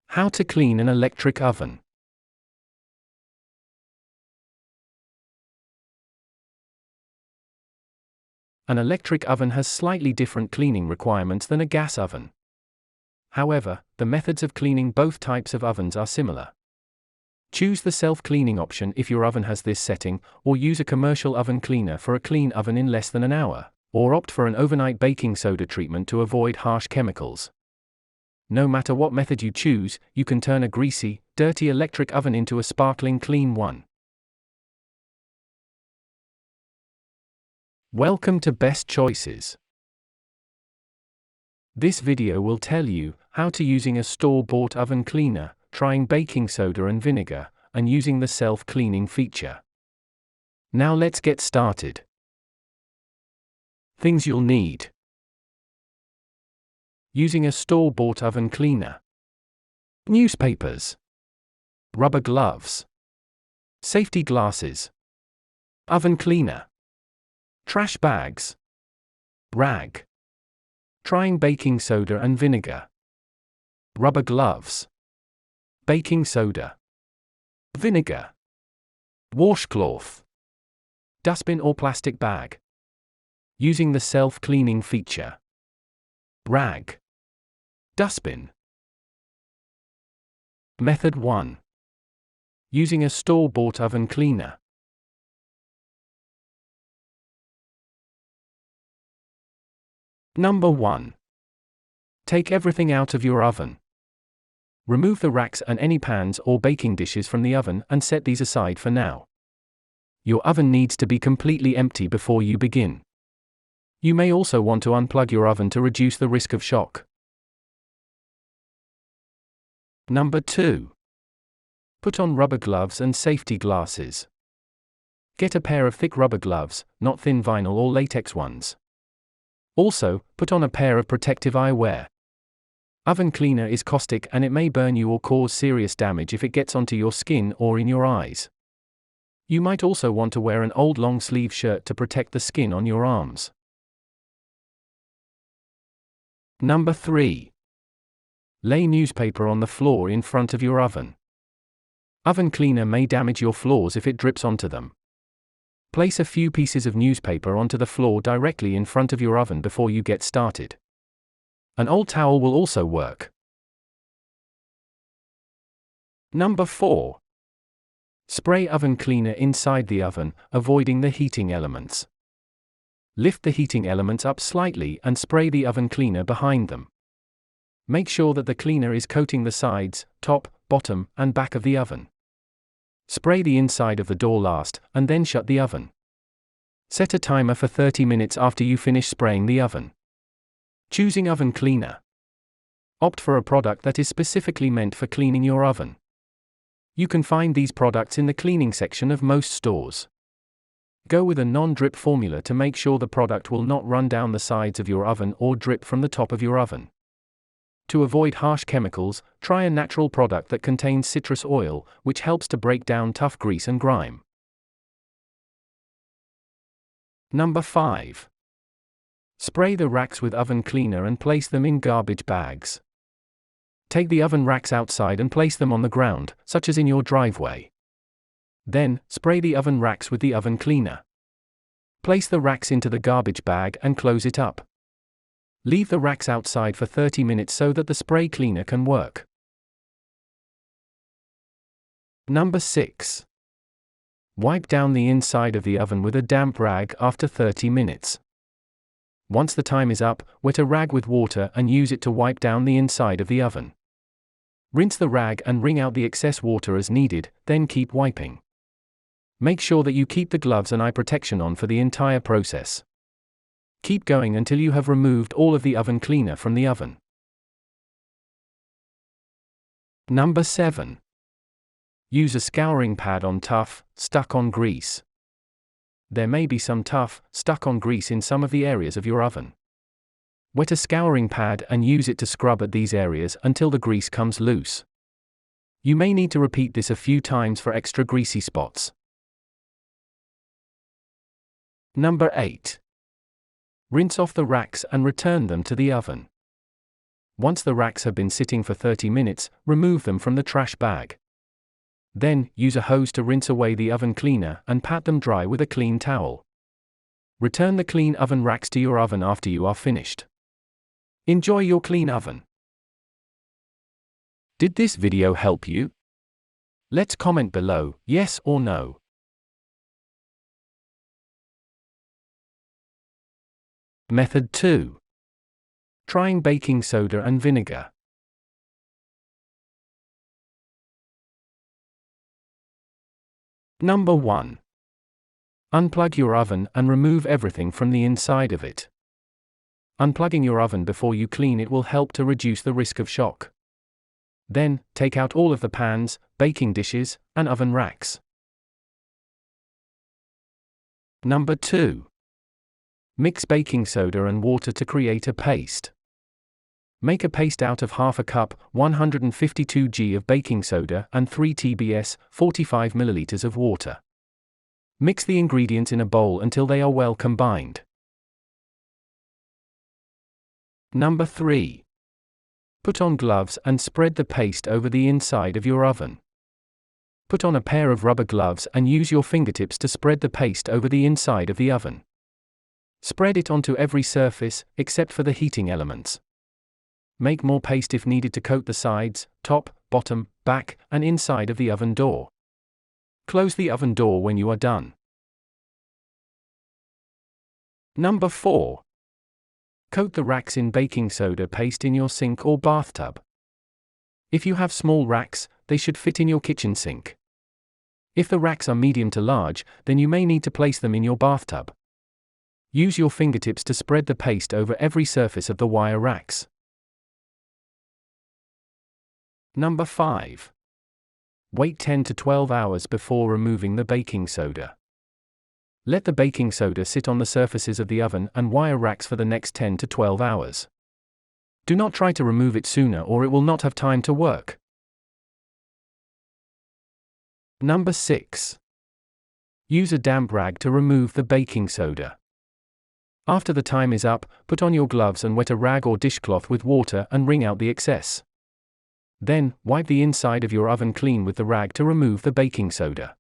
How to clean an electric oven. An electric oven has slightly different cleaning requirements than a gas oven. However, the methods of cleaning both types of ovens are similar. Choose the self-cleaning option if your oven has this setting, or use a commercial oven cleaner for a clean oven in less than an hour, or opt for an overnight baking soda treatment to avoid harsh chemicals. No matter what method you choose, you can turn a greasy, dirty electric oven into a sparkling clean one. Welcome to Best Choices. This video will tell you how to using a store-bought oven cleaner, trying baking soda and vinegar, and using the self-cleaning feature. Now let's get started. Things you'll need. Using a store-bought oven cleaner. Newspapers. Rubber gloves. Safety glasses. Oven cleaner. Trash bags. Rag. Trying baking soda and vinegar. Rubber gloves. Baking soda. Vinegar. Washcloth. Dustbin or plastic bag. Using the self-cleaning feature. Rag. Dustbin. Method 1. Using a store-bought oven cleaner. Number 1. Take everything out of your oven. Remove the racks and any pans or baking dishes from the oven and set these aside for now. Your oven needs to be completely empty before you begin. You may also want to unplug your oven to reduce the risk of shock. Number 2. Put on rubber gloves and safety glasses. Get a pair of thick rubber gloves, not thin vinyl or latex ones. Also, put on a pair of protective eyewear. Oven cleaner is caustic and it may burn you or cause serious damage if it gets onto your skin or in your eyes. You might also want to wear an old long-sleeve shirt to protect the skin on your arms. Number 3. Lay newspaper on the floor in front of your oven. Oven cleaner may damage your floors if it drips onto them. Place a few pieces of newspaper onto the floor directly in front of your oven before you get started. An old towel will also work. Number 4. Spray oven cleaner inside the oven, avoiding the heating elements. Lift the heating elements up slightly and spray the oven cleaner behind them. Make sure that the cleaner is coating the sides, top, bottom, and back of the oven. Spray the inside of the door last, and then shut the oven. Set a timer for 30 minutes after you finish spraying the oven. Choosing oven cleaner. Opt for a product that is specifically meant for cleaning your oven. You can find these products in the cleaning section of most stores. Go with a non-drip formula to make sure the product will not run down the sides of your oven or drip from the top of your oven. To avoid harsh chemicals, try a natural product that contains citrus oil, which helps to break down tough grease and grime. Number 5. Spray the racks with oven cleaner and place them in garbage bags. Take the oven racks outside and place them on the ground, such as in your driveway. Then, spray the oven racks with the oven cleaner. Place the racks into the garbage bag and close it up. Leave the racks outside for 30 minutes so that the spray cleaner can work. Number 6. Wipe down the inside of the oven with a damp rag after 30 minutes. Once the time is up, wet a rag with water and use it to wipe down the inside of the oven. Rinse the rag and wring out the excess water as needed, then keep wiping. Make sure that you keep the gloves and eye protection on for the entire process. Keep going until you have removed all of the oven cleaner from the oven. Number 7. Use a scouring pad on tough, stuck-on grease. There may be some tough, stuck-on grease in some of the areas of your oven. Wet a scouring pad and use it to scrub at these areas until the grease comes loose. You may need to repeat this a few times for extra greasy spots. Number 8. Rinse off the racks and return them to the oven. Once the racks have been sitting for 30 minutes, remove them from the trash bag. Then, use a hose to rinse away the oven cleaner and pat them dry with a clean towel. Return the clean oven racks to your oven after you are finished. Enjoy your clean oven. Did this video help you? Let's comment below, yes or no. Method 2. Trying baking soda and vinegar. Number 1. Unplug your oven and remove everything from the inside of it. Unplugging your oven before you clean it will help to reduce the risk of shock. Then, take out all of the pans, baking dishes, and oven racks. Number 2. Mix baking soda and water to create a paste. Make a paste out of half a cup, 152 g of baking soda and 3 TBS, 45 ml of water. Mix the ingredients in a bowl until they are well combined. Number 3. Put on gloves and spread the paste over the inside of your oven. Put on a pair of rubber gloves and use your fingertips to spread the paste over the inside of the oven. Spread it onto every surface, except for the heating elements. Make more paste if needed to coat the sides, top, bottom, back, and inside of the oven door. Close the oven door when you are done. Number 4. Coat the racks in baking soda paste in your sink or bathtub. If you have small racks, they should fit in your kitchen sink. If the racks are medium to large, then you may need to place them in your bathtub. Use your fingertips to spread the paste over every surface of the wire racks. Number 5. Wait 10 to 12 hours before removing the baking soda. Let the baking soda sit on the surfaces of the oven and wire racks for the next 10 to 12 hours. Do not try to remove it sooner or it will not have time to work. Number 6. Use a damp rag to remove the baking soda. After the time is up, put on your gloves and wet a rag or dishcloth with water and wring out the excess. Then, wipe the inside of your oven clean with the rag to remove the baking soda.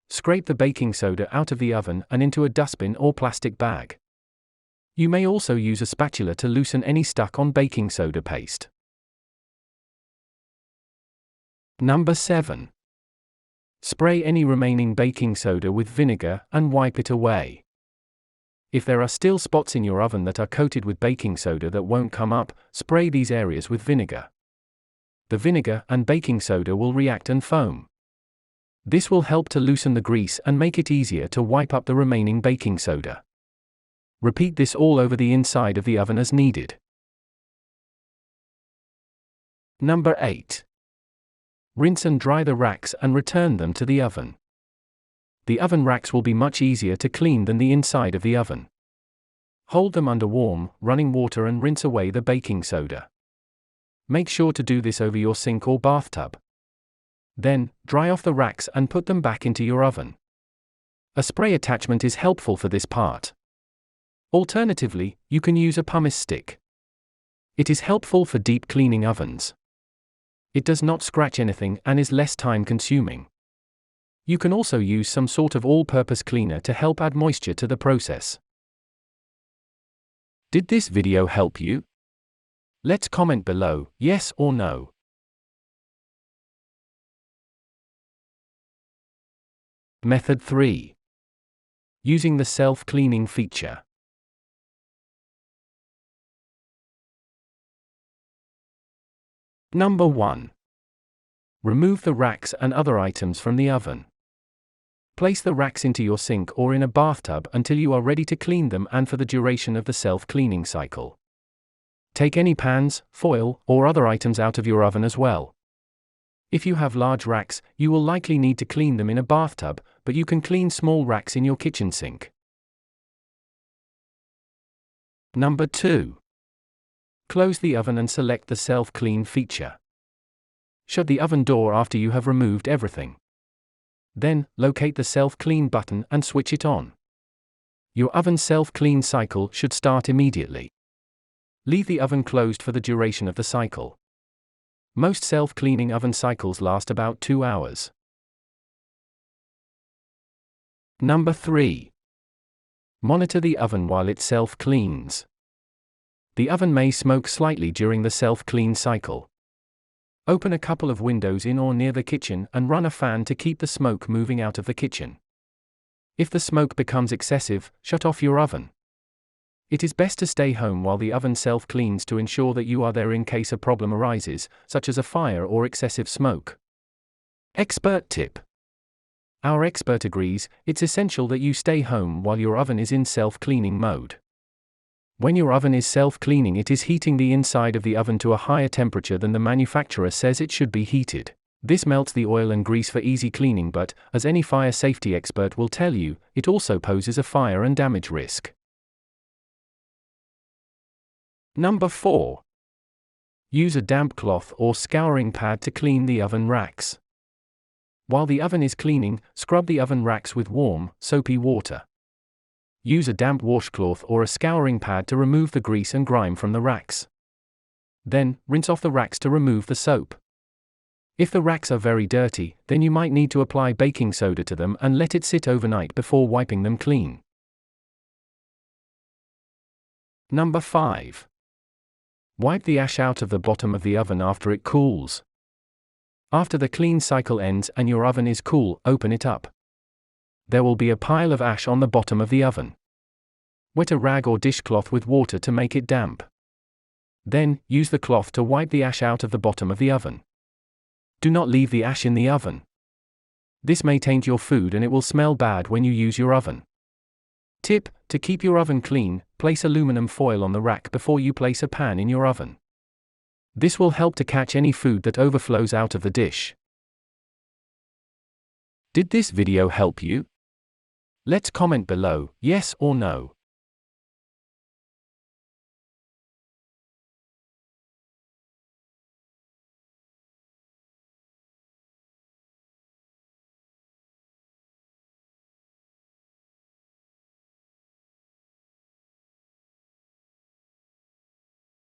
Scrape the baking soda out of the oven and into a dustbin or plastic bag. You may also use a spatula to loosen any stuck on baking soda paste. Number 7. Spray any remaining baking soda with vinegar and wipe it away. If there are still spots in your oven that are coated with baking soda that won't come up, spray these areas with vinegar. The vinegar and baking soda will react and foam. This will help to loosen the grease and make it easier to wipe up the remaining baking soda. Repeat this all over the inside of the oven as needed. Number 8. Rinse and dry the racks and return them to the oven. The oven racks will be much easier to clean than the inside of the oven. Hold them under warm, running water and rinse away the baking soda. Make sure to do this over your sink or bathtub. Then, dry off the racks and put them back into your oven. A spray attachment is helpful for this part. Alternatively, you can use a pumice stick. It is helpful for deep cleaning ovens. It does not scratch anything and is less time consuming. You can also use some sort of all-purpose cleaner to help add moisture to the process. Did this video help you? Let's comment below, yes or no. Method 3. Using the self-cleaning feature. Number 1. Remove the racks and other items from the oven. Place the racks into your sink or in a bathtub until you are ready to clean them and for the duration of the self-cleaning cycle. Take any pans, foil, or other items out of your oven as well. If you have large racks, you will likely need to clean them in a bathtub, but you can clean small racks in your kitchen sink. Number 2. Close the oven and select the self-clean feature. Shut the oven door after you have removed everything. Then, locate the self-clean button and switch it on. Your oven self-clean cycle should start immediately. Leave the oven closed for the duration of the cycle. Most self-cleaning oven cycles last about 2 hours. Number 3. Monitor the oven while it self-cleans. The oven may smoke slightly during the self-clean cycle. Open a couple of windows in or near the kitchen and run a fan to keep the smoke moving out of the kitchen. If the smoke becomes excessive, shut off your oven. It is best to stay home while the oven self-cleans to ensure that you are there in case a problem arises, such as a fire or excessive smoke. Expert tip. Our expert agrees, it's essential that you stay home while your oven is in self-cleaning mode. When your oven is self-cleaning, it is heating the inside of the oven to a higher temperature than the manufacturer says it should be heated. This melts the oil and grease for easy cleaning, but, as any fire safety expert will tell you, it also poses a fire and damage risk. Number 4. Use a damp cloth or scouring pad to clean the oven racks. While the oven is cleaning, scrub the oven racks with warm, soapy water. Use a damp washcloth or a scouring pad to remove the grease and grime from the racks. Then, rinse off the racks to remove the soap. If the racks are very dirty, then you might need to apply baking soda to them and let it sit overnight before wiping them clean. Number 5. Wipe the ash out of the bottom of the oven after it cools. After the clean cycle ends and your oven is cool, open it up. There will be a pile of ash on the bottom of the oven. Wet a rag or dishcloth with water to make it damp. Then, use the cloth to wipe the ash out of the bottom of the oven. Do not leave the ash in the oven. This may taint your food and it will smell bad when you use your oven. Tip: to keep your oven clean, place aluminum foil on the rack before you place a pan in your oven. This will help to catch any food that overflows out of the dish. Did this video help you? Let's comment below, yes or no.